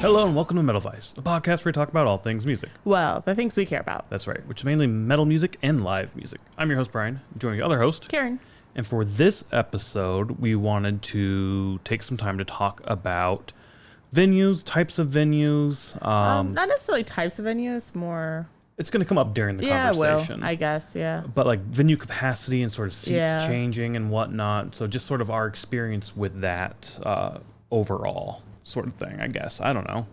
Hello and welcome to Metal Vice, a podcast where we talk about all things music. Well, the things we care about. That's right, which is mainly metal music and live music. I'm your host, Brian, joining the other host, Karen. And for this episode, we wanted to take some time to talk about venues, types of venues. Not necessarily types of venues, more... It's going to come up during the conversation. I guess, yeah. But like venue capacity and sort of seats Yeah. changing and whatnot. So just sort of our experience with that overall sort of thing, I guess. I don't know.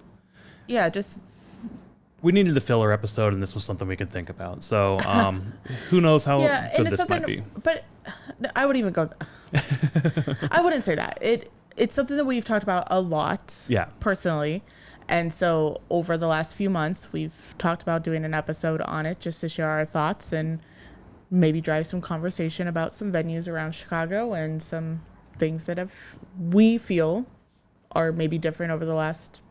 Yeah, just... We needed a filler episode, and this was something we could think about. So who knows how good this might be. But I wouldn't even go... I wouldn't say that. It's something that we've talked about a lot, personally. And so over the last few months, we've talked about doing an episode on it just to share our thoughts and maybe drive some conversation about some venues around Chicago and some things that we feel are maybe different over the last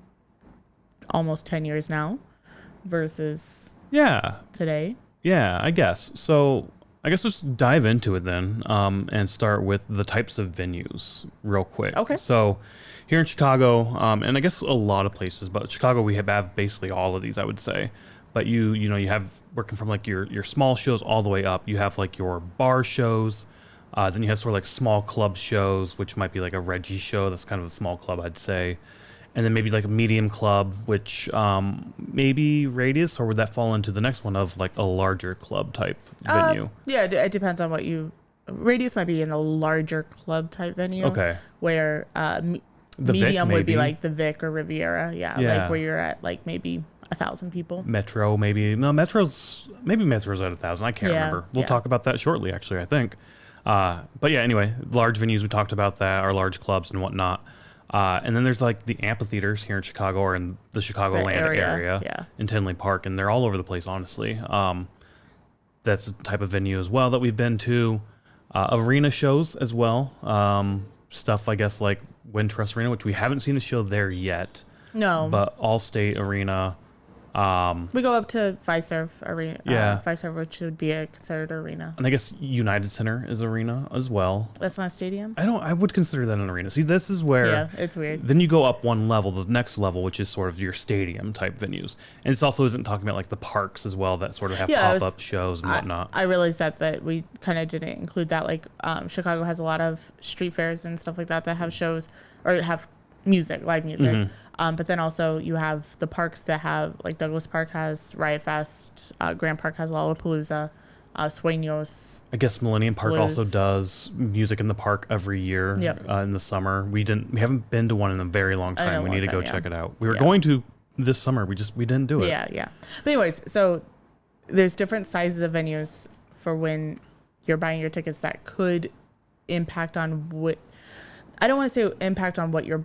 almost 10 years now versus today. Yeah, I guess. So I guess let's dive into it then and start with the types of venues real quick. Okay. So here in Chicago, and I guess a lot of places, but Chicago we have basically all of these, I would say. But you have working from like your small shows all the way up. You have like your bar shows. Then you have sort of like small club shows, which might be like a Reggie show. That's kind of a small club, I'd say. And then maybe like a medium club, which maybe Radius, or would that fall into the next one of like a larger club type venue? Yeah, it depends on what you... Radius might be in a larger club type venue. Okay. Where The medium Vic, would be maybe. like the Vic or Riviera. Yeah, like where you're at like maybe 1,000 people. Metro, maybe. No, Metro's at 1,000. I can't remember. We'll talk about that shortly, actually, I think. But yeah, anyway, large venues, we talked about that, our large clubs and whatnot. And then there's like the amphitheaters here in Chicago or in the Chicagoland area in Tinley Park, and they're all over the place, honestly. That's the type of venue as well that we've been to. Arena shows as well. Stuff, I guess, like Wintrust Arena, which we haven't seen a show there yet. No. But Allstate Arena. We go up to Fiserv Arena. Yeah. Fiserv, which would be a considered arena. And I guess United Center is arena as well. That's not a stadium? I would consider that an arena. See, this is where... Yeah, it's weird. Then you go up one level, the next level, which is sort of your stadium type venues. And this also isn't talking about like the parks as well that sort of have pop-up shows and whatnot. I realized that we kind of didn't include that. Like Chicago has a lot of street fairs and stuff like that have shows or have music, live music. Mm-hmm. But then also you have the parks that have, like Douglas Park has Riot Fest, Grand Park has Lollapalooza, Sueños. I guess Millennium Park Blues. also does music in the park every year in the summer. We haven't been to one in a very long time. We need to go check it out. We were going to this summer. We didn't do it. Yeah. But anyways, so there's different sizes of venues for when you're buying your tickets that could impact on what... I don't want to say impact on what you're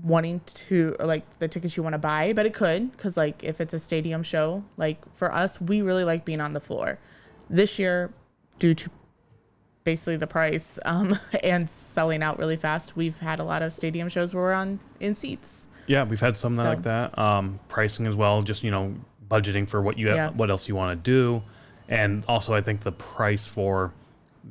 wanting to, or like the tickets you want to buy, but it could, because like if it's a stadium show, like for us, we really like being on the floor. This year, due to basically the price and selling out really fast, we've had a lot of stadium shows where we're in seats. Yeah, we've had some like that. Pricing as well, just budgeting for what what else you want to do, and also I think the price for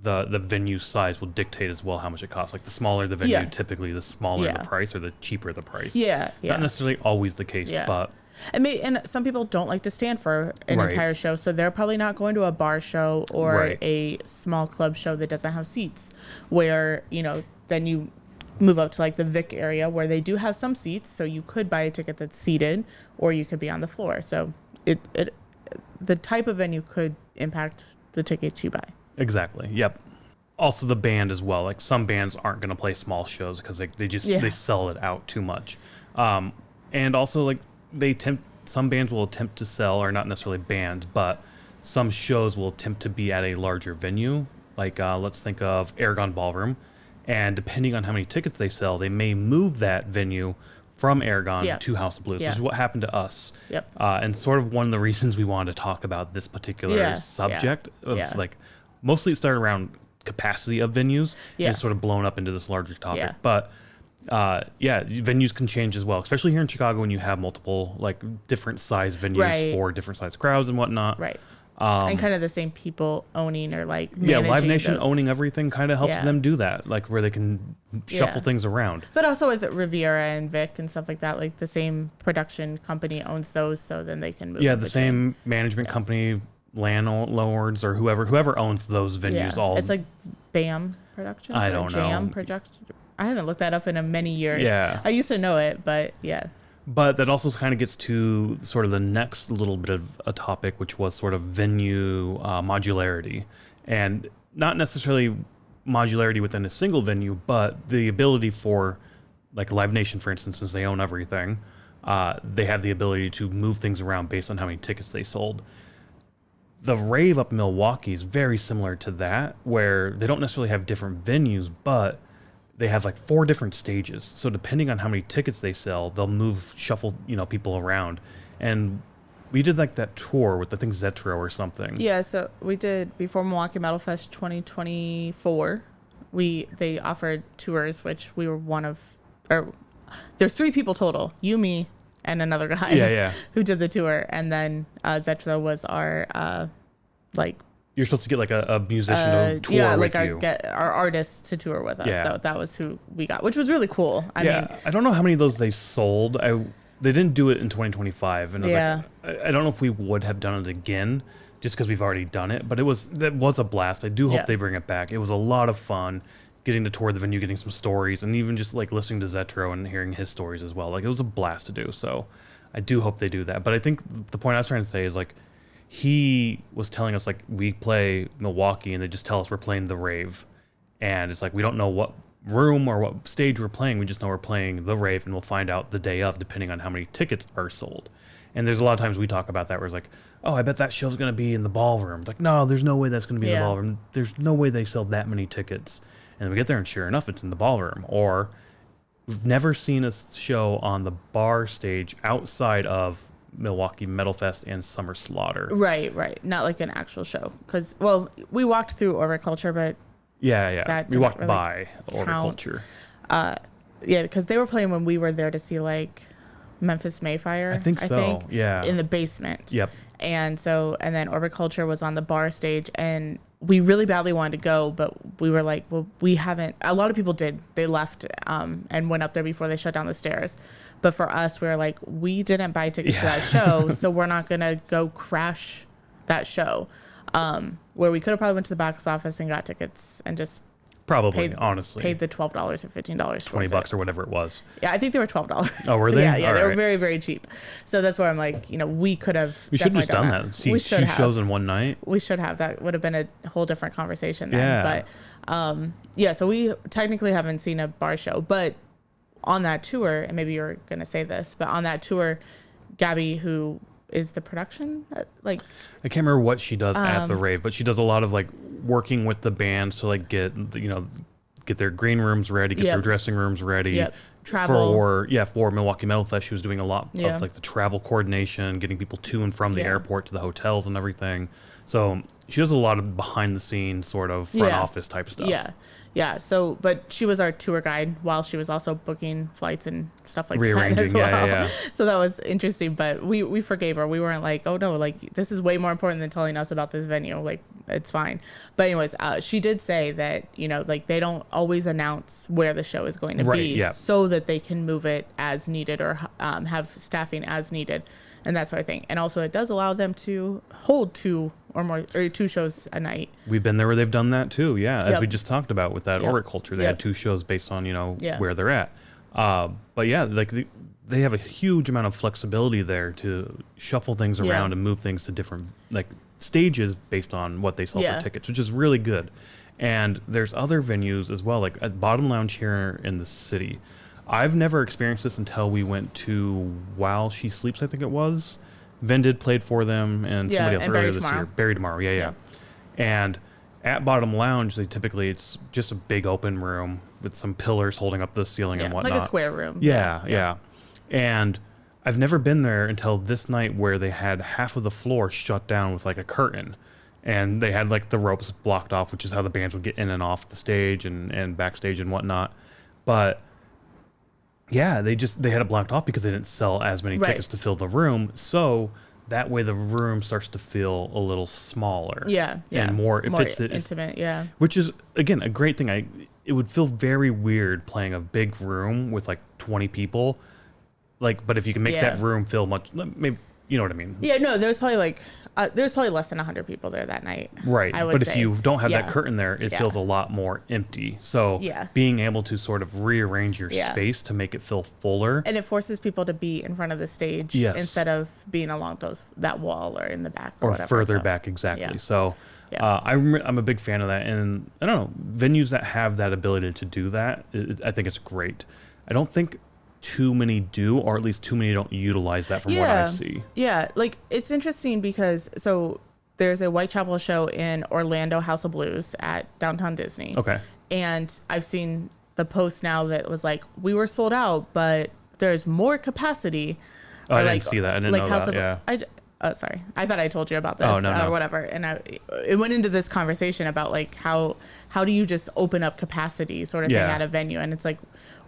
the venue size will dictate as well how much it costs. Like the smaller the venue, typically the smaller the price or the cheaper the price. Yeah. Not necessarily always the case, but... And some people don't like to stand for an entire show, so they're probably not going to a bar show or a small club show that doesn't have seats, where, then you move up to like the Vic area where they do have some seats, so you could buy a ticket that's seated or you could be on the floor. So the type of venue could impact the tickets you buy. Exactly. Yep. Also the band as well. Like some bands aren't going to play small shows because they sell it out too much. And also like some bands will attempt to sell, or not necessarily bands, but some shows will attempt to be at a larger venue. Like let's think of Aragon Ballroom, and depending on how many tickets they sell, they may move that venue from Aragon to House of Blues. This is what happened to us. Yep. And sort of one of the reasons we wanted to talk about this particular subject of like, mostly it started around capacity of venues and it's sort of blown up into this larger topic. But venues can change as well, especially here in Chicago when you have multiple like different size venues for different size crowds and whatnot. Right. And kind of the same people owning or like managing Live Nation those. owning everything kind of helps them do that, like where they can shuffle things around. But also with Riviera and Vic and stuff like that, like the same production company owns those, so then they can move. Yeah, the same management company, landlords, or whoever owns those venues. All it's like BAM Productions. I don't Jam know. Production. I haven't looked that up in many years. Yeah, I used to know it, but yeah. But that also kind of gets to sort of the next little bit of a topic, which was sort of venue modularity. And not necessarily modularity within a single venue, but the ability for, like Live Nation, for instance, since they own everything, they have the ability to move things around based on how many tickets they sold. The rave up in Milwaukee is very similar to that, where they don't necessarily have different venues, but they have like 4 different stages. So depending on how many tickets they sell, they'll shuffle, people around. And we did like that tour with, I think, Zetro or something. Yeah, so we did before Milwaukee Metal Fest 2024. They offered tours, which we were one of, or there's 3 people total, you, me, and another guy who did the tour. And then Zetro was our you're supposed to get like a musician to tour with you. Get our artists to tour with us. Yeah. So that was who we got, which was really cool. I mean, I don't know how many of those they sold. They didn't do it in 2025, and I was like, I don't know if we would have done it again, just because we've already done it. But that was a blast. I do hope they bring it back. It was a lot of fun getting to tour the venue, getting some stories, and even just like listening to Zetro and hearing his stories as well. Like, it was a blast to do. So I do hope they do that. But I think the point I was trying to say is like, he was telling us, like, we play Milwaukee and they just tell us we're playing the rave. And it's like, we don't know what room or what stage we're playing. We just know we're playing the rave, and we'll find out the day of, depending on how many tickets are sold. And there's a lot of times we talk about that where it's like, oh, I bet that show's going to be in the ballroom. It's like, no, there's no way that's going to be in the ballroom. There's no way they sell that many tickets. And then we get there and sure enough, it's in the ballroom. Or we've never seen a show on the bar stage outside of Milwaukee Metal Fest and Summer Slaughter. Right. Not like an actual show. Because, well, we walked through Horticulture, but we walked really by Horticulture. Because they were playing when we were there to see like Memphis Mayfire. I think so. In the basement. Yep. And then Horticulture was on the bar stage, and we really badly wanted to go, but we were like, well, we haven't. A lot of people did. They left and went up there before they shut down the stairs. But for us, we were like, we didn't buy tickets to that show, so we're not going to go crash that show. Where we could have probably went to the box office and got tickets and just honestly paid the $12 or $15, $20 or whatever it was. Yeah, I think they were $12. Oh, were they? Yeah, they were very, very cheap. So that's where I'm like, we could have. We should have just done that. See 2 shows in one night. We should have. That would have been a whole different conversation then. But so we technically haven't seen a bar show, but on that tour, and maybe you're gonna say this, but on that tour, Gabby, who is the production, I can't remember what she does at the rave, but she does a lot of like working with the bands to like get their green rooms ready, get their dressing rooms ready. Travel for Milwaukee Metal Fest. She was doing a lot of like the travel coordination, getting people to and from the airport to the hotels and everything. So she does a lot of behind the scenes sort of front office type stuff. So, but she was our tour guide while she was also booking flights and stuff like Rearranging, that as well. So that was interesting, but we forgave her. We weren't like, oh no, like this is way more important than telling us about this venue. Like, it's fine. But anyways, she did say that, like they don't always announce where the show is going to be so that they can move it as needed or have staffing as needed and that sort of thing. And also it does allow them to hold 2 shows a night. We've been there where they've done that too. As we just talked about with that Horticulture, they had 2 shows based on, where they're at. But like they have a huge amount of flexibility there to shuffle things around and move things to different like stages based on what they sell for tickets, which is really good. And there's other venues as well, like at Bottom Lounge here in the city. I've never experienced this until we went to While She Sleeps, I think it was. Vended played for them and somebody else earlier this year. Barry Tomorrow, And at Bottom Lounge, it's just a big open room with some pillars holding up the ceiling and whatnot. Like a square room. Yeah. And I've never been there until this night where they had half of the floor shut down with like a curtain. And they had like the ropes blocked off, which is how the bands would get in and off the stage and backstage and whatnot. But they had it blocked off because they didn't sell as many tickets to fill the room. So that way the room starts to feel a little smaller. Yeah. And more intimate. Yeah. Which is, again, a great thing. It would feel very weird playing a big room with like 20 people. Like, but if you can make that room feel much, maybe, you know what I mean? Yeah, no, there's probably less than 100 people there that night. Right. But if you don't have that curtain there, it feels a lot more empty. So being able to sort of rearrange your space to make it feel fuller. And it forces people to be in front of the stage instead of being along that wall or in the back or whatever. Further back, exactly. Yeah. So I'm a big fan of that. And I don't know, venues that have that ability to do that, I think it's great. I don't think too many do, or at least too many don't utilize that from what I see. Yeah, like it's interesting because there's a Whitechapel show in Orlando, House of Blues at Downtown Disney. Okay. And I've seen the post now that was like, we were sold out, but there's more capacity. Oh, I didn't see that. I didn't know that. Oh, sorry. I thought I told you about this or whatever. And it went into this conversation about like how do you just open up capacity sort of thing at a venue. And it's like,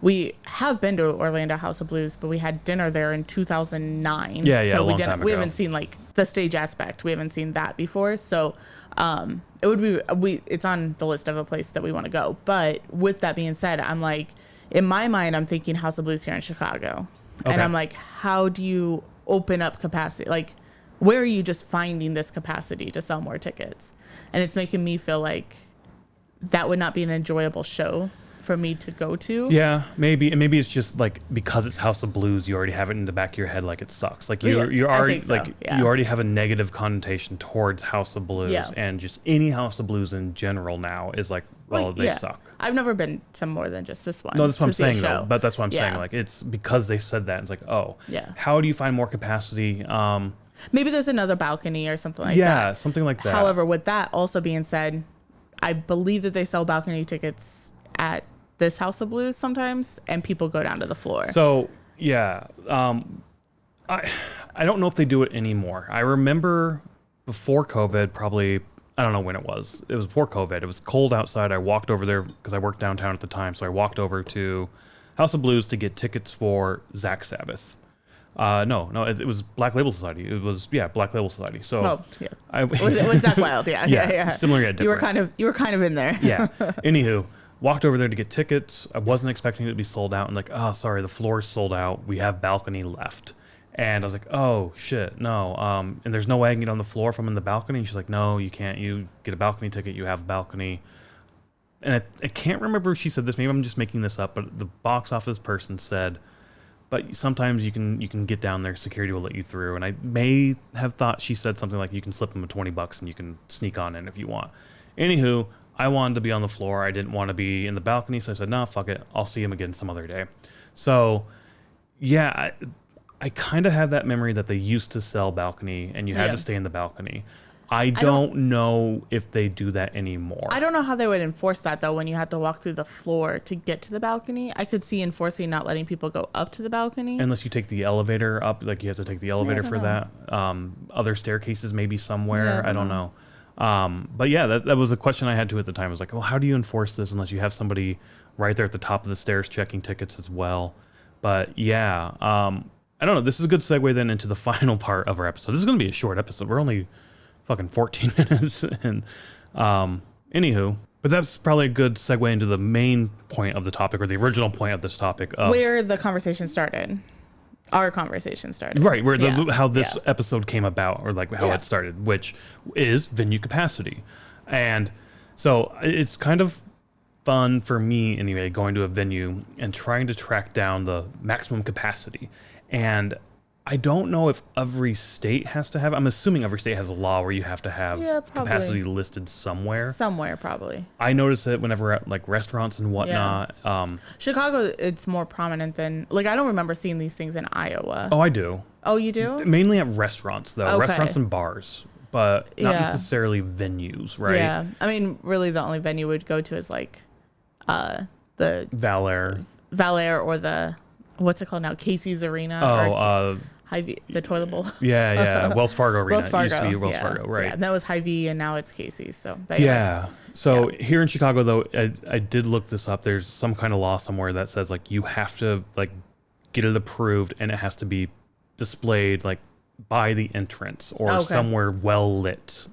we have been to Orlando House of Blues, but we had dinner there in 2009. Yeah, so we haven't seen like the stage aspect. We haven't seen that before. So it would be, it's on the list of a place that we want to go. But with that being said, I'm like, in my mind, I'm thinking House of Blues here in Chicago. Okay. And I'm like, how do you open up capacity? Like, where are you just finding this capacity to sell more tickets? And it's making me feel like that would not be an enjoyable show for me to go to. Yeah, maybe. And maybe it's just like, because it's House of Blues, you already have it in the back of your head like it sucks. Like you're already you already have a negative connotation towards House of Blues, and just any House of Blues in general now is like, they suck. I've never been to more than just this one. No, that's what I'm saying though. But that's what I'm saying. Like, it's because they said that. It's like, how do you find more capacity? Maybe there's another balcony or something like that. Yeah, something like that. However, with that also being said, I believe that they sell balcony tickets at this House of Blues sometimes, and people go down to the floor. So, I don't know if they do it anymore. I remember before COVID, probably, I don't know when it was. It was before COVID. It was cold outside. I walked over there because I worked downtown at the time. So I walked over to House of Blues to get tickets for Zach Sabbath. It was Black Label Society. It was Black Label Society. So with Zach Wild, yeah. Similar yet different. You were kind of in there. Yeah. Anywho, walked over there to get tickets. I wasn't expecting it to be sold out, and like, oh, sorry, the floor's sold out. We have balcony left. And I was like, oh shit, no. And there's no way I can get on the floor if I'm in the balcony. And she's like, no, you can't. You get a balcony ticket. You have a balcony. And I can't remember if she said this. Maybe I'm just making this up. But the box office person said, but sometimes you can get down there. Security will let you through. And I may have thought she said something like, you can slip them $20 and you can sneak on in if you want. Anywho, I wanted to be on the floor. I didn't want to be in the balcony. So I said, no, fuck it. I'll see him again some other day. So yeah, I kind of have that memory that they used to sell balcony and you had to stay in the balcony. I don't know if they do that anymore. I don't know how they would enforce that, though, when you have to walk through the floor to get to the balcony. I could see enforcing not letting people go up to the balcony. Unless you take the elevator up, like you have to take the elevator for that. Other staircases maybe somewhere. I don't know. But yeah, that was a question I had to at the time. I was like, well, how do you enforce this unless you have somebody right there at the top of the stairs checking tickets as well? But yeah, I don't know. This is a good segue then into the final part of our episode. This is going to be a short episode. We're only fucking 14 minutes. And anywho, but that's probably a good segue into the main point of the topic, or the original point of this topic. Where the conversation started. Our conversation started. Right, where how this episode came about, or like how it started, which is venue capacity. And so it's kind of fun for me anyway, going to a venue and trying to track down the maximum capacity. And I don't know if every state has to have, I'm assuming every state has a law where you have to have capacity listed somewhere. Somewhere, probably. I notice it whenever at like restaurants and whatnot. Chicago, it's more prominent than, like, I don't remember seeing these things in Iowa. Oh, I do. Oh, you do? Mainly at restaurants, though. Okay. Restaurants and bars, but not necessarily venues, right? Yeah. I mean, really the only venue we'd go to is like the Valair or the, what's it called now? Casey's Arena. Hy-Vee, the toilet bowl. Yeah. Wells Fargo Arena. Wells Fargo. It used to be Wells Fargo, right? Yeah, and that was Hy-Vee, and now it's Casey's. So here in Chicago, though, I did look this up. There's some kind of law somewhere that says like you have to like get it approved, and it has to be displayed like by the entrance or somewhere well lit.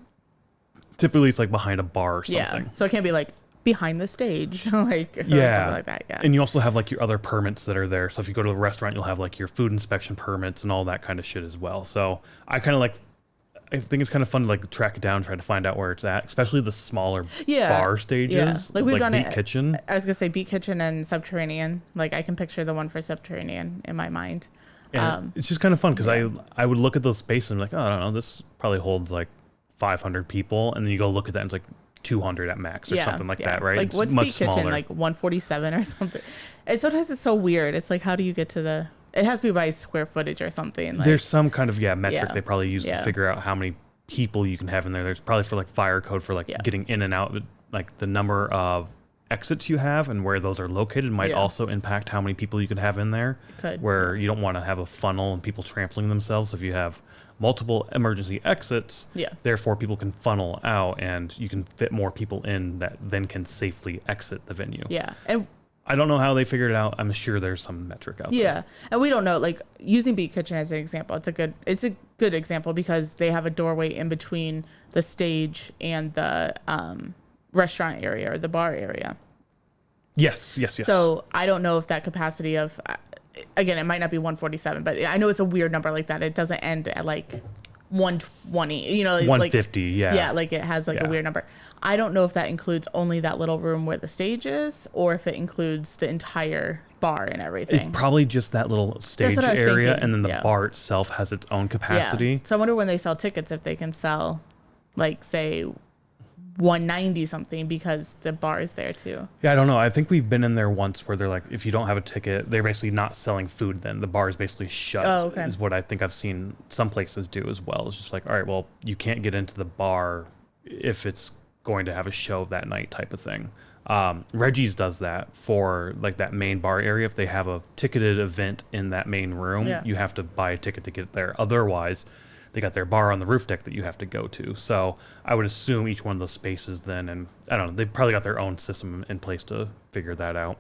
Typically, it's like behind a bar or something. Yeah. So it can't be like behind the stage, like or something like that. Yeah. And you also have like your other permits that are there. So if you go to a restaurant, you'll have like your food inspection permits and all that kind of shit as well. So I think it's kind of fun to like track it down, try to find out where it's at, especially the smaller bar stages. Yeah. Like we've done Beat Kitchen. I was gonna say Beat Kitchen and Subterranean. Like I can picture the one for Subterranean in my mind. And it's just kind of fun because I would look at those spaces and be like, oh, I don't know, this probably holds like 500 people, and then you go look at that and it's like 200 at max or something like that, right? Like it's what's much Beat smaller. Kitchen, like 147 or something? And sometimes it's so weird. It's like, how do you get to the? It has to be by square footage or something. Like, there's some kind of metric they probably use to figure out how many people you can have in there. There's probably for like fire code for like getting in and out, like the number of exits you have and where those are located might also impact how many people you can have in there. Where you don't want to have a funnel and people trampling themselves. If you have multiple emergency exits, therefore people can funnel out and you can fit more people in that then can safely exit the venue. Yeah. And I don't know how they figured it out. I'm sure there's some metric out there. Yeah. And we don't know, like using Beat Kitchen as an example, it's a good example because they have a doorway in between the stage and the restaurant area or the bar area. Yes. So I don't know if that capacity of, again, it might not be 147, but I know it's a weird number like that. It doesn't end at like 120, 150, Yeah, like it has like a weird number. I don't know if that includes only that little room where the stage is or if it includes the entire bar and everything. It's probably just that little stage area, and then the bar itself has its own capacity. Yeah. So I wonder when they sell tickets if they can sell, like, say, 190 something because the bar is there too. Yeah, I don't know. I think we've been in there once where they're like, if you don't have a ticket, they're basically not selling food then. The bar is basically shut, is what I think I've seen some places do as well. It's just like, all right, well, you can't get into the bar if it's going to have a show that night type of thing. Reggie's does that for like that main bar area. If they have a ticketed event in that main room, you have to buy a ticket to get there. Otherwise, they got their bar on the roof deck that you have to go to. So I would assume each one of those spaces then, and I don't know, they've probably got their own system in place to figure that out.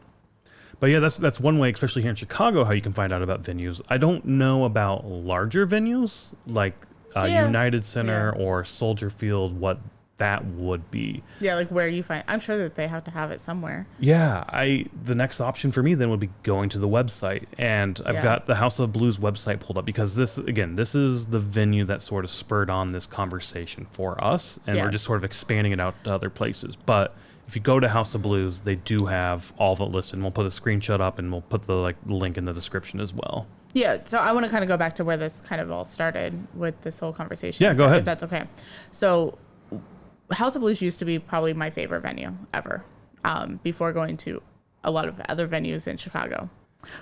But yeah, that's one way, especially here in Chicago, how you can find out about venues. I don't know about larger venues like United Center or Soldier Field, what that would be. Yeah, like where you find, I'm sure that they have to have it somewhere. Yeah, the next option for me then would be going to the website, and I've got the House of Blues website pulled up because this is the venue that sort of spurred on this conversation for us, and we're just sort of expanding it out to other places. But if you go to House of Blues, they do have all of it listed, and we'll put a screenshot up and we'll put the link in the description as well. Yeah, so I want to kind of go back to where this kind of all started with this whole conversation. Yeah, go ahead. If that's okay. So House of Blues used to be probably my favorite venue ever, before going to a lot of other venues in Chicago.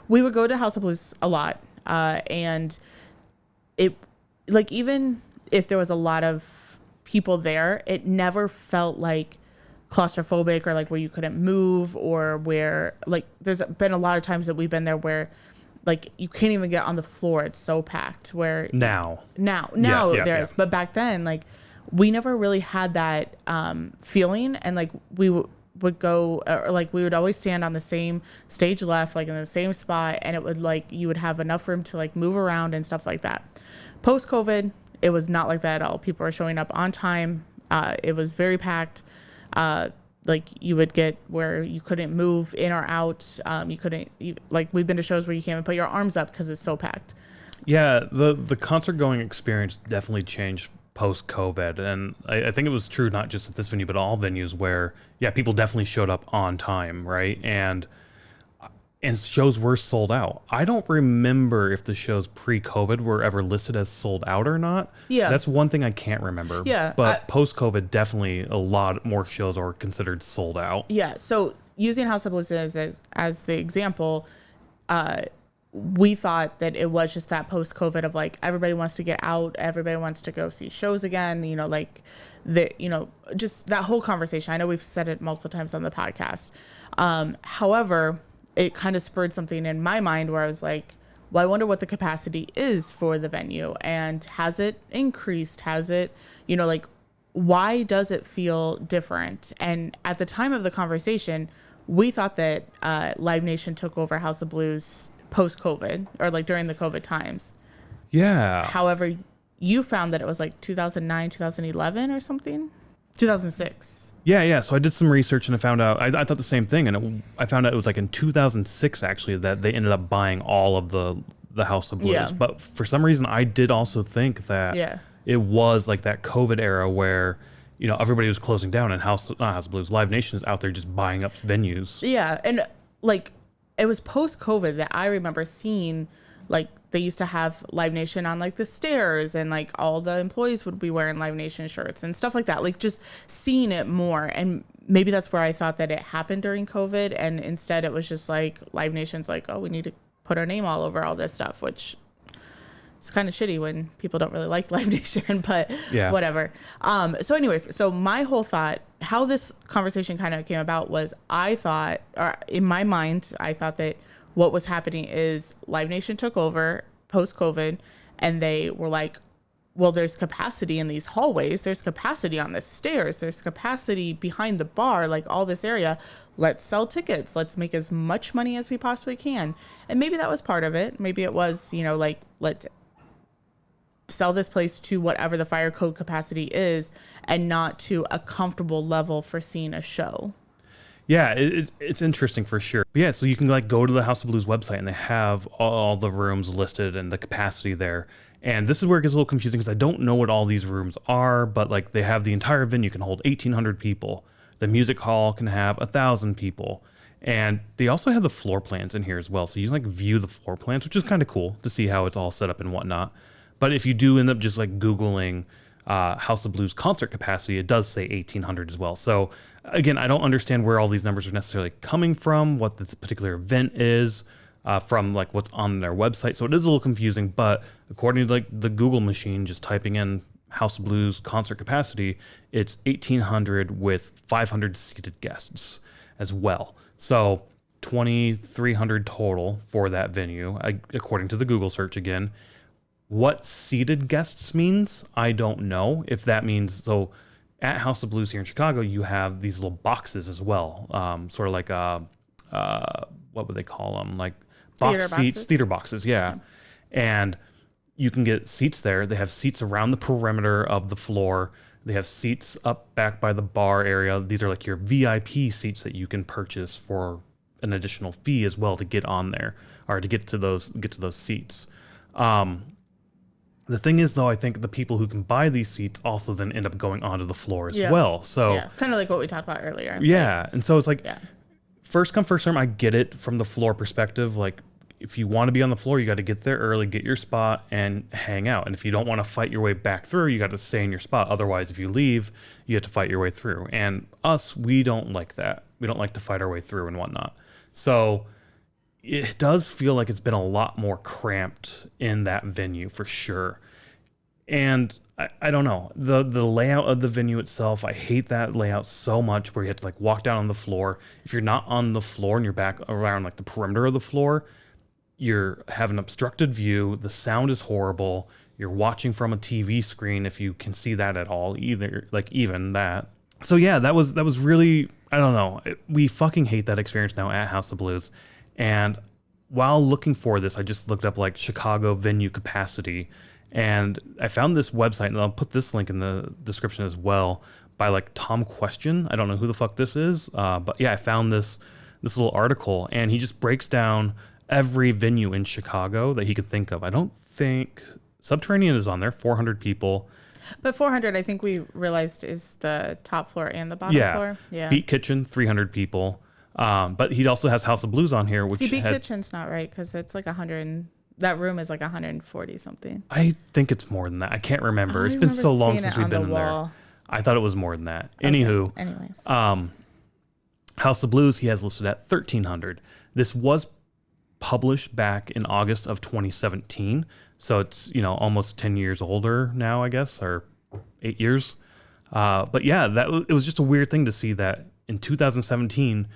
We would go to House of Blues a lot, and it, like, even if there was a lot of people there, it never felt like claustrophobic or like where you couldn't move or where, like, there's been a lot of times that we've been there where, like, you can't even get on the floor. It's so packed. Where now there is, but back then, like, we never really had that feeling, and like we would go, or like we would always stand on the same stage left, like in the same spot, and it would, like, you would have enough room to like move around and stuff like that. Post COVID, it was not like that at all. People were showing up on time. It was very packed. Like you would get where you couldn't move in or out. Like we've been to shows where you can't even put your arms up because it's so packed. Yeah, the concert going experience definitely changed post-COVID, and I think it was true not just at this venue but all venues where people definitely showed up on time, right? And shows were sold out. I don't remember if the shows pre-COVID were ever listed as sold out or not. Yeah, that's one thing I can't remember. Yeah, but post-COVID, definitely a lot more shows are considered sold out. Yeah, so using House of Blues as the example, we thought that it was just that post-COVID of like everybody wants to get out, everybody wants to go see shows again, just that whole conversation. I know we've said it multiple times on the podcast. However, it kind of spurred something in my mind where I was like, well, I wonder what the capacity is for the venue, and has it increased? Has it, why does it feel different? And at the time of the conversation, we thought that Live Nation took over House of Blues post-COVID, or like during the COVID times. Yeah. However, you found that it was like 2009, 2011 or something? 2006. Yeah. So I did some research and I found out, I thought the same thing. And I found out it was like in 2006, actually, that they ended up buying all of the House of Blues. Yeah. But for some reason, I did also think that it was like that COVID era where, you know, everybody was closing down and House of Blues, Live Nation is out there just buying up venues. Yeah. And like, it was post-COVID that I remember seeing, like, they used to have Live Nation on like the stairs, and like all the employees would be wearing Live Nation shirts and stuff like that. Like, just seeing it more. And maybe that's where I thought that it happened during COVID. And instead it was just like Live Nation's like, oh, we need to put our name all over all this stuff, which it's kind of shitty when people don't really like Live Nation, but whatever. So anyways, so my whole thought, how this conversation kind of came about was I thought, or in my mind, I thought that what was happening is Live Nation took over post-COVID, and they were like, well, there's capacity in these hallways. There's capacity on the stairs. There's capacity behind the bar, like all this area. Let's sell tickets. Let's make as much money as we possibly can. And maybe that was part of it. Maybe it was, you know, like, let's sell this place to whatever the fire code capacity is and not to a comfortable level for seeing a show. Yeah, it's interesting for sure. But yeah, so you can like go to the House of Blues website and they have all the rooms listed and the capacity there. And this is where it gets a little confusing because I don't know what all these rooms are, but like they have the entire venue can hold 1,800 people. The music hall can have 1,000 people. And they also have the floor plans in here as well. So you can like view the floor plans, which is kind of cool to see how it's all set up and whatnot. But if you do end up just like Googling House of Blues concert capacity, it does say 1,800 as well. So again, I don't understand where all these numbers are necessarily coming from, what this particular event is, from like what's on their website. So it is a little confusing, but according to like the Google machine, just typing in House of Blues concert capacity, it's 1,800 with 500 seated guests as well. So 2,300 total for that venue, according to the Google search again. What seated guests means, I don't know. If that means, so at House of Blues here in Chicago, you have these little boxes as well, sort of like what would they call them? Like box seats, theater boxes, yeah. And you can get seats there. They have seats around the perimeter of the floor. They have seats up back by the bar area. These are like your VIP seats that you can purchase for an additional fee as well to get on there or to get to those seats. The thing is, though, I think the people who can buy these seats also then end up going onto the floor as well. So kind of like what we talked about earlier. Yeah, and so it's like first come, first serve. I get it from the floor perspective. Like if you want to be on the floor, you got to get there early, get your spot, and hang out. And if you don't want to fight your way back through, you got to stay in your spot. Otherwise, if you leave, you have to fight your way through. And us, we don't like that. We don't like to fight our way through and whatnot. So it does feel like it's been a lot more cramped in that venue for sure. And I don't know, the layout of the venue itself, I hate that layout so much where you have to like walk down on the floor. If you're not on the floor and you're back around like the perimeter of the floor, you have an obstructed view. The sound is horrible. You're watching from a TV screen if you can see that at all, either like even that. So yeah, that was really, I don't know. We fucking hate that experience now at House of Blues. And while looking for this, I just looked up like Chicago venue capacity, and I found this website, and I'll put this link in the description as well, by like Tom Question. I don't know who the fuck this is, but yeah, I found this little article, and he just breaks down every venue in Chicago that he could think of. I don't think Subterranean is on there, 400 people. But 400, I think we realized, is the top floor and the bottom floor. Yeah. Beat Kitchen, 300 people. But he also has House of Blues on here, which Beat Kitchen's not right because it's like 100. That room is like 140 something. I think it's more than that. I can't remember. It's been so long since we've been in there. I thought it was more than that. Okay. Anywho, anyways, House of Blues he has listed at 1,300. This was published back in August of 2017, so it's almost 10 years older now, I guess, or 8 years. But yeah, it was just a weird thing to see that in 2017.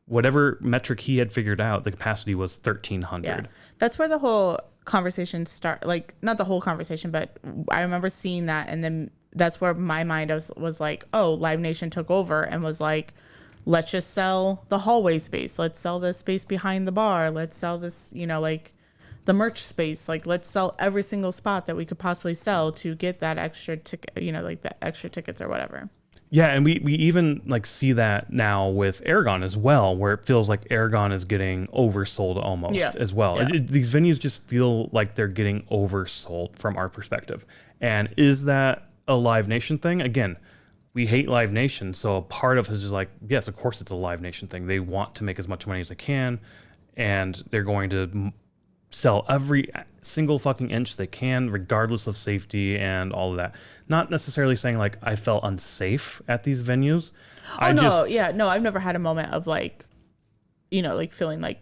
Whatever metric he had figured out, the capacity was 1,300. Yeah, that's where the whole conversation like not the whole conversation, but I remember seeing that, and then that's where my mind was like, oh, Live Nation took over and was like, let's just sell the hallway space. Let's sell the space behind the bar. Let's sell this, like the merch space. Like, let's sell every single spot that we could possibly sell to get that extra ticket, like the extra tickets or whatever. Yeah, and we even like see that now with Aragon as well, where it feels like Aragon is getting oversold almost as well. Yeah. These venues just feel like they're getting oversold from our perspective. And is that a Live Nation thing? Again, we hate Live Nation, so a part of us is like, yes, of course it's a Live Nation thing. They want to make as much money as they can, and they're going to sell every single fucking inch they can, regardless of safety and all of that. Not necessarily saying like I felt unsafe at these venues. I've never had a moment of like, like feeling like.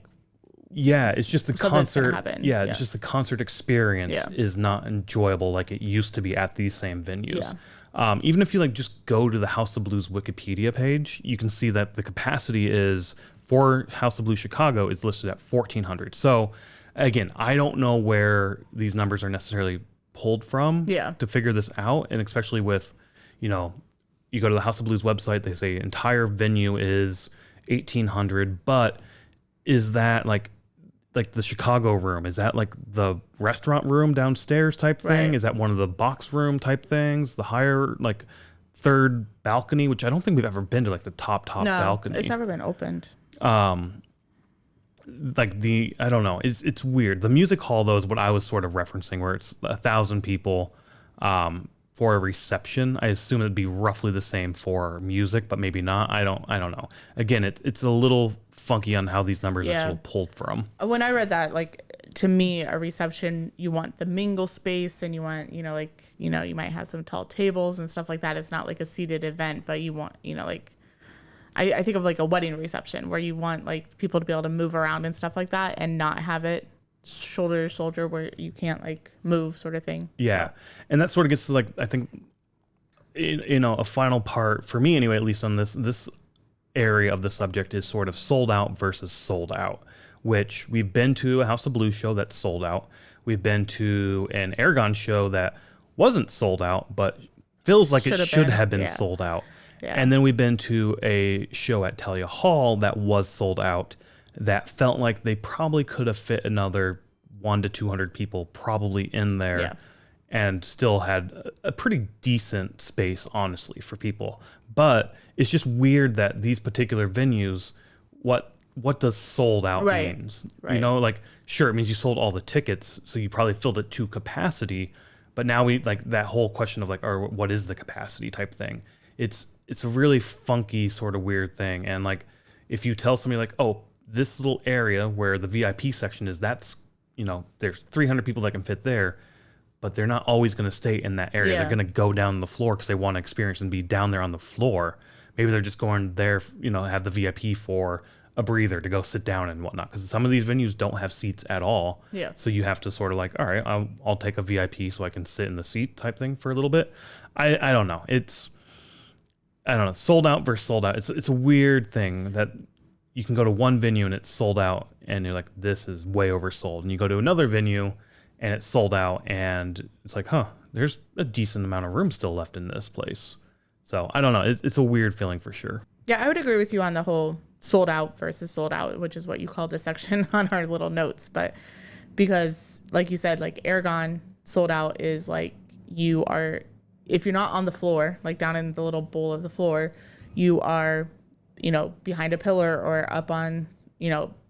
Yeah, it's just the concert. Yeah, it's just the concert experience is not enjoyable like it used to be at these same venues. Yeah. Even if you like just go to the House of Blues Wikipedia page, you can see that the capacity is for House of Blues Chicago is listed at 1,400. So again, I don't know where these numbers are necessarily pulled from to figure this out. And especially with, you go to the House of Blues website, they say entire venue is 1,800, but is that like the Chicago room? Is that like the restaurant room downstairs type thing? Right. Is that one of the box room type things? The higher, like third balcony, which I don't think we've ever been to like the top balcony. It's never been opened. I don't know. It's weird. The music hall though is what I was sort of referencing, where it's 1,000 people for a reception. I assume it'd be roughly the same for music, but maybe not. I don't know. Again, it's a little funky on how these numbers are sort of pulled from. When I read that, like to me, a reception, you want the mingle space, and you want you might have some tall tables and stuff like that. It's not like a seated event, but you want I think of like a wedding reception where you want like people to be able to move around and stuff like that and not have it shoulder to shoulder where you can't like move sort of thing. Yeah. So. And that sort of gets to like, I think, a final part for me anyway, at least on this area of the subject is sort of sold out versus sold out, which we've been to a House of Blues show that's sold out. We've been to an Aragon show that wasn't sold out, but feels like it should have been sold out. Yeah. And then we've been to a show at Talia Hall that was sold out that felt like they probably could have fit another 100 to 200 people probably in there and still had a pretty decent space, honestly, for people. But it's just weird that these particular venues, what does sold out means? Right. Like, sure, it means you sold all the tickets, so you probably filled it to capacity. But now we like that whole question of like, or what is the capacity type thing? It's a really funky sort of weird thing. And like, if you tell somebody like, oh, this little area where the VIP section is, that's, there's 300 people that can fit there, but they're not always going to stay in that area. Yeah. They're going to go down the floor because they want to experience and be down there on the floor. Maybe they're just going there, have the VIP for a breather to go sit down and whatnot. Because some of these venues don't have seats at all. Yeah. So you have to sort of like, all right, I'll take a VIP so I can sit in the seat type thing for a little bit. I don't know. I don't know, sold out versus sold out. It's a weird thing that you can go to one venue and it's sold out and you're like, this is way oversold. And you go to another venue and it's sold out and it's like, there's a decent amount of room still left in this place. So I don't know. It's a weird feeling for sure. Yeah, I would agree with you on the whole sold out versus sold out, which is what you called this section on our little notes. But because like you said, like Aragon sold out is like if you're not on the floor, like down in the little bowl of the floor, you are, behind a pillar or up on,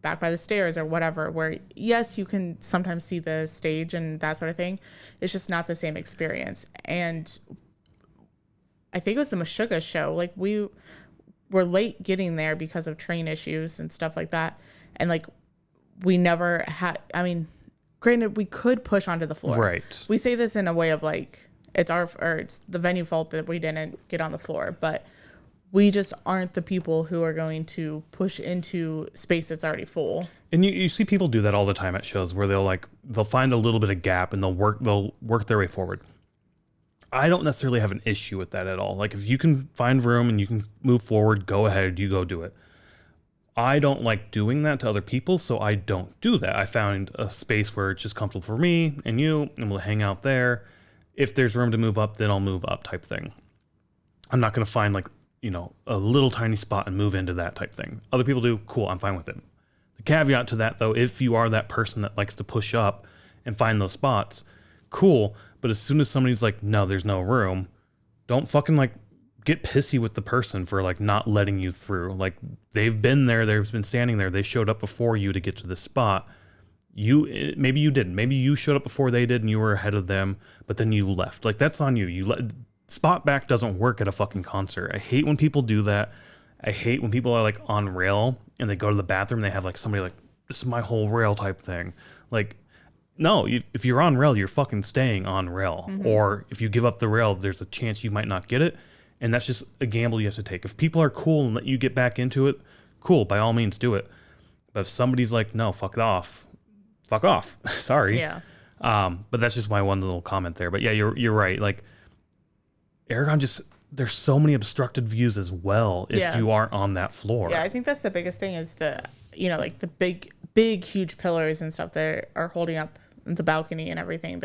back by the stairs or whatever, where yes, you can sometimes see the stage and that sort of thing. It's just not the same experience. And I think it was the Meshuggah show. Like we were late getting there because of train issues and stuff like that. And like, we never had, granted we could push onto the floor. Right. We say this in a way of like, it's the venue fault that we didn't get on the floor, but we just aren't the people who are going to push into space that's already full. And you see people do that all the time at shows where they'll find a little bit of gap and they'll work their way forward. I don't necessarily have an issue with that at all. Like if you can find room and you can move forward, go ahead, you go do it. I don't like doing that to other people, so I don't do that. I found a space where it's just comfortable for me and you, and we'll hang out there. If there's room to move up, then I'll move up type thing. I'm not going to find like, a little tiny spot and move into that type thing. Other people do, cool, I'm fine with it. The caveat to that, though, if you are that person that likes to push up and find those spots, cool. But as soon as somebody's like, no, there's no room, don't fucking like get pissy with the person for like not letting you through. Like, they've been there, they've been standing there, they showed up before you to get to this spot. Maybe you didn't. Maybe you showed up before they did and you were ahead of them, but then you left. Like, that's on you. Spot back doesn't work at a fucking concert. I hate when people do that. I hate when people are like on rail and they go to the bathroom and they have like somebody like, this is my whole rail type thing. Like, no, if you're on rail, you're fucking staying on rail. Or if you give up the rail, there's a chance you might not get it. And that's just a gamble you have to take. If people are cool and let you get back into it, cool, by all means do it. But if somebody's like, no, fuck off. Sorry. Yeah. But that's just my one little comment there. But yeah, you're right. Like, Aragon there's so many obstructed views as well if you aren't on that floor. Yeah, I think that's the biggest thing is like the big, huge pillars and stuff that are holding up the balcony and everything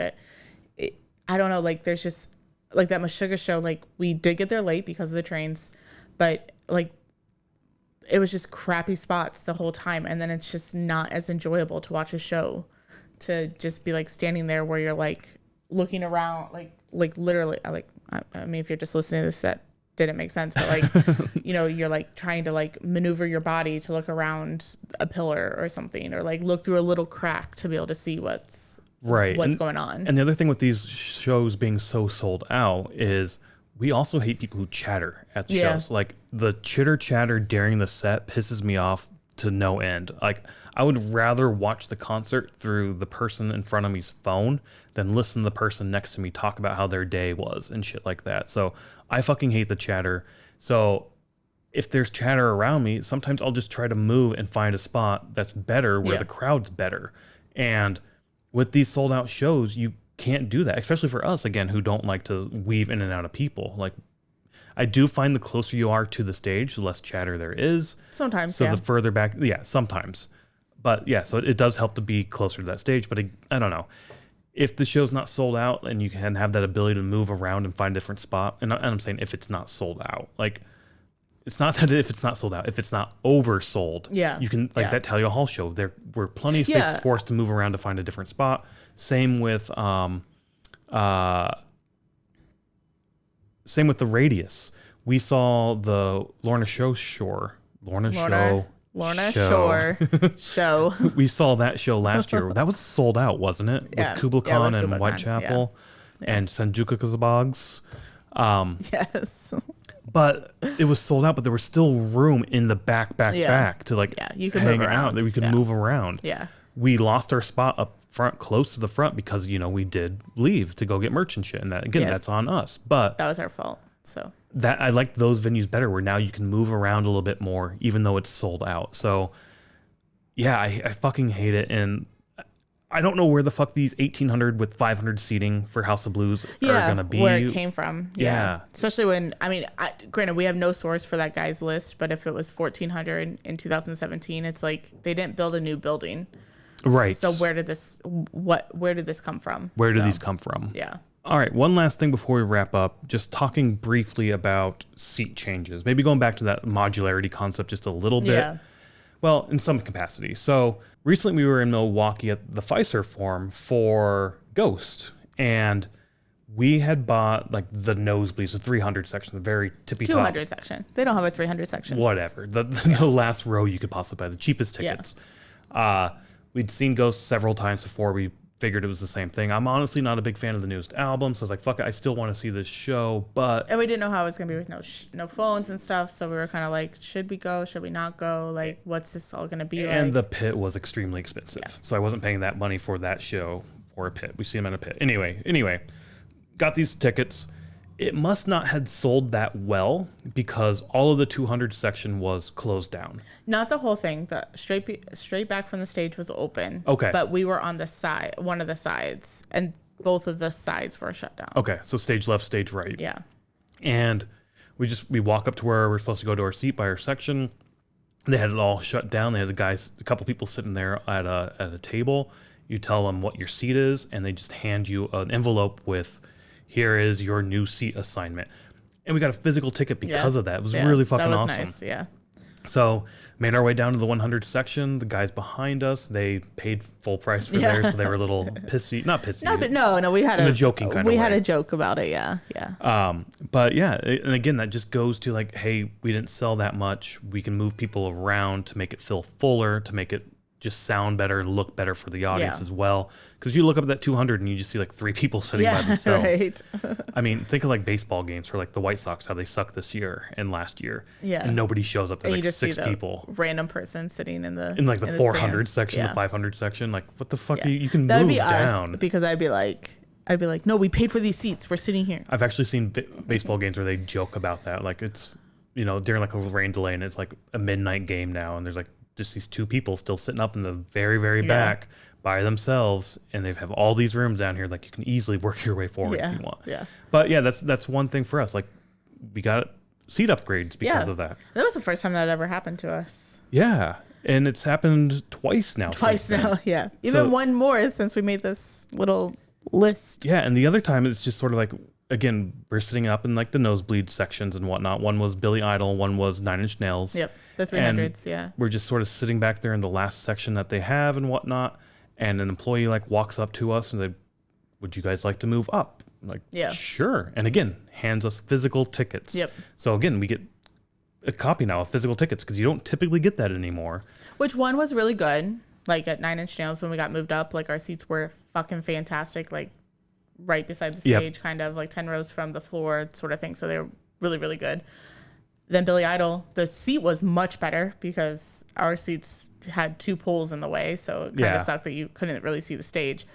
I don't know, like there's just like that Meshuggah show, like we did get there late because of the trains, but like it was just crappy spots the whole time. And then it's just not as enjoyable to watch a show, to just be like standing there where you're like looking around, like literally, like, I mean, if you're just listening to this, that didn't make sense, but like, you're like trying to like maneuver your body to look around a pillar or something, or like look through a little crack to be able to see what's going on. And the other thing with these shows being so sold out is we also hate people who chatter at the shows. Like, the chitter chatter during the set pisses me off to no end. Like, I would rather watch the concert through the person in front of me's phone than listen to the person next to me talk about how their day was and shit like that. So I fucking hate the chatter. So if there's chatter around me, sometimes I'll just try to move and find a spot that's better where the crowd's better. And with these sold out shows, you can't do that, especially for us, again, who don't like to weave in and out of people. Like, I do find the closer you are to the stage, the less chatter there is. Sometimes, so the further back, sometimes. But yeah, so it does help to be closer to that stage. But I don't know. If the show's not sold out and you can have that ability to move around and find a different spot, and I'm saying if it's not sold out, like, it's not that if it's not sold out, if it's not oversold, you can, like that Talia Hall show, there were plenty of spaces for us to move around to find a different spot. Same with the Radius. We saw the Lorna Shore show. We saw that show last year. That was sold out, wasn't it? Yeah. With Kubla Khan and Whitechapel and Sanjuka Boggs. Yes. But it was sold out, but there was still room in the back to like you could hang move around. out. That we could move around. Yeah. We lost our spot up front, close to the front, because we did leave to go get merch and shit, and that again, that's on us. But that was our fault. So that I like those venues better, where now you can move around a little bit more, even though it's sold out. So yeah, I fucking hate it, and I don't know where the fuck these 1,800 with 500 seating for House of Blues are gonna be. Where it came from. Yeah. Especially when, I mean, granted, we have no source for that guy's list, but if it was 1,400 in 2017, it's like they didn't build a new building. Right. So where did this come from? Where did these come from? Yeah. All right, one last thing before we wrap up, just talking briefly about seat changes. Maybe going back to that modularity concept just a little bit. Yeah. Well, in some capacity. So recently we were in Milwaukee at the Pfizer Forum for Ghost, and we had bought like the nosebleeds, the 300 section, the very tippy top. 200 section. They don't have a 300 section. Whatever. The last row you could possibly buy, the cheapest tickets. Yeah. We'd seen Ghost several times before. We figured it was the same thing. I'm honestly not a big fan of the newest album, so I was like, fuck it, I still want to see this show, but... And we didn't know how it was going to be with no phones and stuff, so we were kind of like, should we go? Should we not go? Like, what's this all going to be like? And the pit was extremely expensive, so I wasn't paying that money for that show or a pit. We see them in a pit. Anyway, got these tickets. It must not have sold that well because all of the 200 section was closed down. Not the whole thing. The straight back from the stage was open. Okay. But we were on the side, one of the sides, and both of the sides were shut down. Okay, so stage left, stage right. Yeah. And we walk up to where we're supposed to go to our seat by our section. They had it all shut down. They had a couple people sitting there at a table. You tell them what your seat is, and they just hand you an envelope with, here is your new seat assignment. And we got a physical ticket because of that. It was really fucking awesome. Nice, yeah. So made our way down to the 100 section. The guys behind us, they paid full price for theirs, so they were a little pissy. Not pissy. No, but no, we had a joking kind of way. We had a joke about it, yeah. But yeah, and again, that just goes to like, hey, we didn't sell that much. We can move people around to make it feel fuller, to make it just sound better, look better for the audience as well. Because you look up at that 200 and you just see like 3 people sitting by themselves. Right. I mean, think of like baseball games for like the White Sox, how they suck this year and last year. Yeah. And nobody shows up. There's like 6 people. Random person sitting in the like the 400 section, the 500 section. Like, what the fuck? You can move down. Us, because I'd be like, no, we paid for these seats. We're sitting here. I've actually seen baseball games where they joke about that. Like it's, during like a rain delay and it's like a midnight game now and there's like just these 2 people still sitting up in the very, very back by themselves, and they have all these rooms down here. Like you can easily work your way forward if you want. Yeah. But yeah, that's one thing for us. Like we got seat upgrades because of that. That was the first time that ever happened to us. Yeah, and it's happened twice now. Yeah. Even one more since we made this little list. Yeah, and the other time it's just sort of like, again, we're sitting up in like the nosebleed sections and whatnot. One was Billy Idol, one was 9 Inch Nails. Yep. The 300s, We're just sort of sitting back there in the last section that they have and whatnot. And an employee like walks up to us and they, would you guys like to move up? I'm like, sure. And again, hands us physical tickets. Yep. So again, we get a copy now of physical tickets because you don't typically get that anymore. Which one was really good. Like at 9 Inch Nails when we got moved up, like our seats were fucking fantastic. Like right beside the stage, kind of like 10 rows from the floor sort of thing. So they were really, really good. Then Billy Idol, the seat was much better because our seats had 2 poles in the way, so it kind of sucked that you couldn't really see the stage.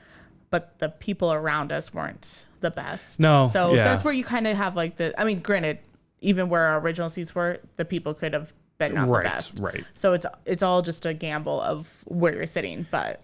But the people around us weren't the best. No. So that's where you kind of have like granted, even where our original seats were, the people could have been not the best. Right. So it's all just a gamble of where you're sitting, but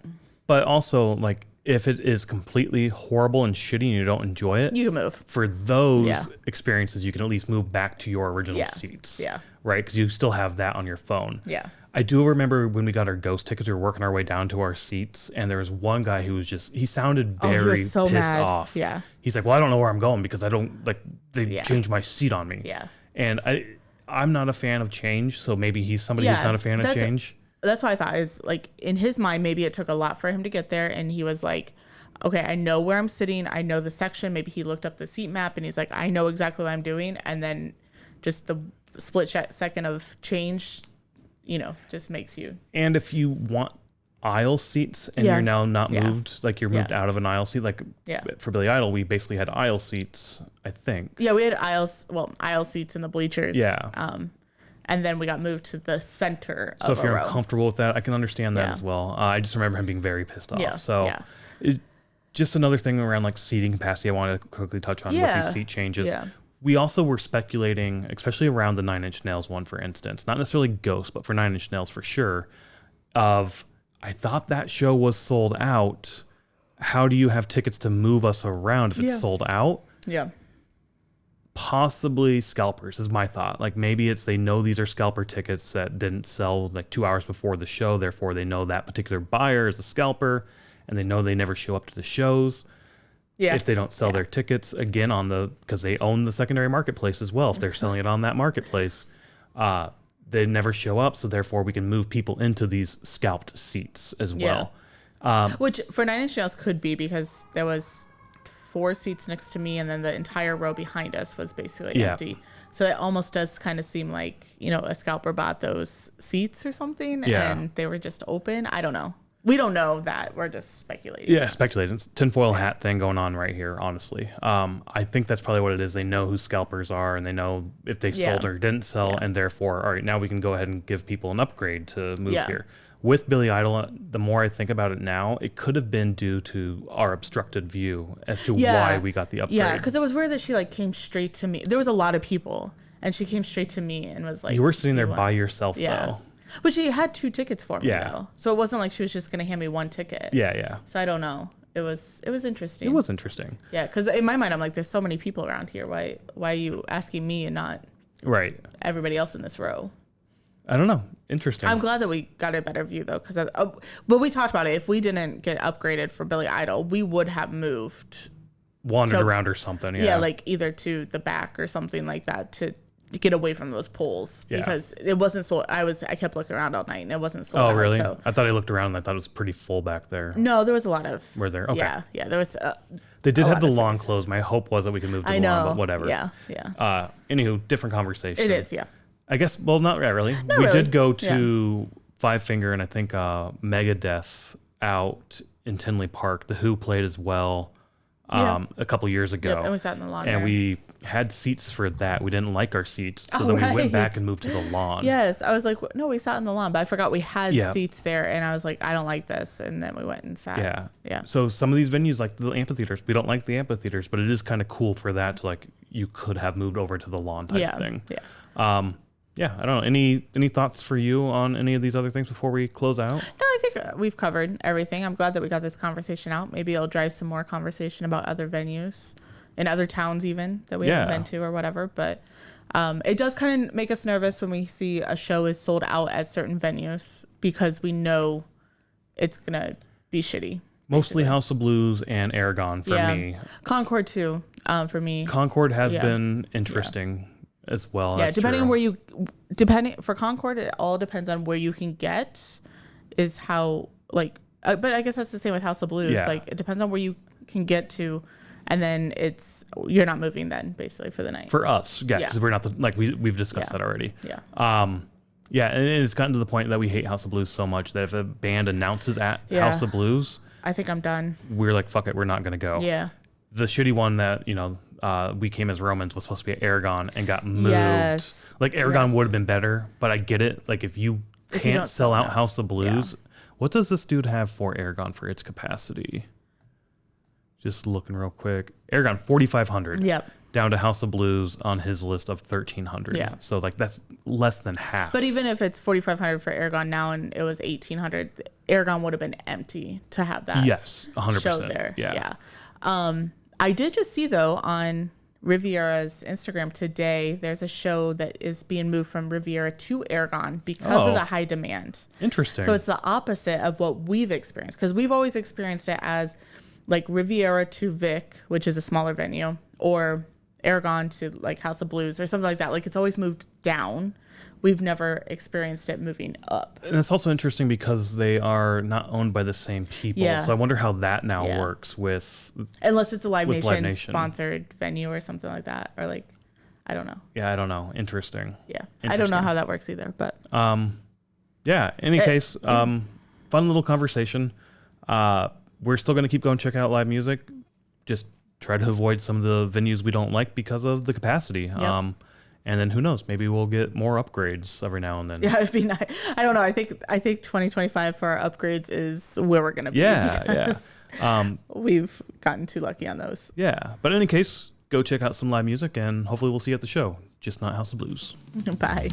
also like if it is completely horrible and shitty and you don't enjoy it, you can move. For those experiences, you can at least move back to your original seats. Yeah. Right? Because you still have that on your phone. Yeah. I do remember when we got our ghost tickets, we were working our way down to our seats, and there was one guy who was he sounded very pissed off. Yeah. He's like, well, I don't know where I'm going because I don't, like, they changed my seat on me. Yeah. And I'm not a fan of change, so maybe he's somebody who's not a fan of change. That's what I thought is like in his mind, maybe it took a lot for him to get there. And he was like, okay, I know where I'm sitting. I know the section. Maybe he looked up the seat map and he's like, I know exactly what I'm doing. And then just the split second of change, just makes you. And if you want aisle seats and you're now not moved, like you're moved out of an aisle seat, like for Billy Idol, we basically had aisle seats, I think. Yeah, we had aisle seats in the bleachers. Yeah. And then we got moved to the center of So if you're uncomfortable with that, I can understand that as well. I just remember him being very pissed off. Yeah. So it's just another thing around like seating capacity I wanted to quickly touch on with these seat changes. Yeah. We also were speculating, especially around the 9 Inch Nails one, for instance, not necessarily Ghost, but for 9 Inch Nails for sure, I thought that show was sold out. How do you have tickets to move us around if it's sold out? Yeah. Possibly scalpers is my thought. Like maybe it's they know these are scalper tickets that didn't sell like 2 hours before the show. Therefore, they know that particular buyer is a scalper and they know they never show up to the shows. Yeah. If they don't sell their tickets again because they own the secondary marketplace as well. If they're selling it on that marketplace, they never show up. So therefore we can move people into these scalped seats as well. Which for 9 Inch Nails could be because there was 4 seats next to me and then the entire row behind us was basically empty. So it almost does kind of seem like, a scalper bought those seats or something and they were just open. I don't know. We don't know that. We're just speculating. Yeah, speculating. It's a tinfoil hat thing going on right here, honestly. I think that's probably what it is. They know who scalpers are, and they know if they sold or didn't sell, and therefore, all right, now we can go ahead and give people an upgrade to move here. With Billy Idol, the more I think about it now, it could have been due to our obstructed view as to why we got the upgrade. Yeah, because it was weird that she came straight to me. There was a lot of people, and she came straight to me and was like, you were sitting there by yourself, though. But she had 2 tickets for me, though. So it wasn't like she was just going to hand me 1 ticket. Yeah. So I don't know. It was interesting. It was interesting. Yeah, because in my mind, I'm like, there's so many people around here. Why are you asking me and not everybody else in this row? I don't know. Interesting. I'm glad that we got a better view, though, because but we talked about it. If we didn't get upgraded for Billy Idol, we would have moved. Wandered around or something, Yeah, like either to the back or something like that to get away from those poles because it wasn't sold. I kept looking around all night and it wasn't sold. Oh, really? So. I thought I looked around and I thought it was pretty full back there. No, there was a lot of. Were there? Okay. Yeah, there was. They did have the lawn closed. My hope was that we could move to the lawn, but whatever. Yeah. Anywho, different conversation. It is, yeah. I guess, well, not really. We did go to Five Finger and I think Megadeth out in Tinley Park. The Who played as well a couple years ago. Yep, and we sat in the lawn. And we had seats for that. We didn't like our seats. So then we went back and moved to the lawn. Yes. I was like, no, we sat in the lawn, but I forgot we had seats there. And I was like, I don't like this. And then we went and sat. Yeah. So some of these venues, like the amphitheaters, we don't like the amphitheaters, but it is kind of cool for that to like, you could have moved over to the lawn type thing. Yeah. I don't know. Any thoughts for you on any of these other things before we close out? No, I think we've covered everything. I'm glad that we got this conversation out. Maybe it'll drive some more conversation about other venues in other towns even that we haven't been to or whatever. But it does kind of make us nervous when we see a show is sold out at certain venues because we know it's going to be shitty. Mostly House of Blues and Aragon for me. Concord too, for me. Concord has been interesting as well. Yeah, depending on where for Concord, it all depends on where you can get is how, like, but I guess that's the same with House of Blues. Like, it depends on where you can get to, and then you're not moving then, basically, for the night. For us, because we're not, we've discussed that already. And it's gotten to the point that we hate House of Blues so much that if a band announces at House of Blues, I think I'm done. We're like, fuck it, we're not going to go. Yeah. The shitty one that, we came as Romans was supposed to be at Aragon and got moved. Yes. Like, Aragon would have been better, but I get it. Like, if you can't sell out House of Blues, what does this dude have for Aragon for its capacity? Just looking real quick. Aragon, 4,500. Yep. Down to House of Blues on his list of 1,300. Yeah. So, like, that's less than half. But even if it's 4,500 for Aragon now and it was 1,800, Aragon would have been empty to have that. Yes, 100%. Show there. Yeah. I did just see, though, on Riviera's Instagram today, there's a show that is being moved from Riviera to Aragon because of the high demand. Interesting. So it's the opposite of what we've experienced, because we've always experienced it as like Riviera to Vic, which is a smaller venue, or Aragon to like House of Blues or something like that. Like, it's always moved down. We've never experienced it moving up. And it's also interesting because they are not owned by the same people. Yeah. So I wonder how that now works with... Unless it's a Live Nation sponsored venue or something like that. Or like, I don't know. Yeah, I don't know. Interesting. Yeah. I don't know how that works either, but... Yeah, in any case, fun little conversation. We're still going to keep going check out live music. Just try to avoid some of the venues we don't like because of the capacity. Yep. And then who knows? Maybe we'll get more upgrades every now and then. Yeah, it'd be nice. I don't know. I think 2025 for our upgrades is where we're gonna be. Yeah. We've gotten too lucky on those. Yeah, but in any case, go check out some live music, and hopefully we'll see you at the show. Just not House of Blues. Bye.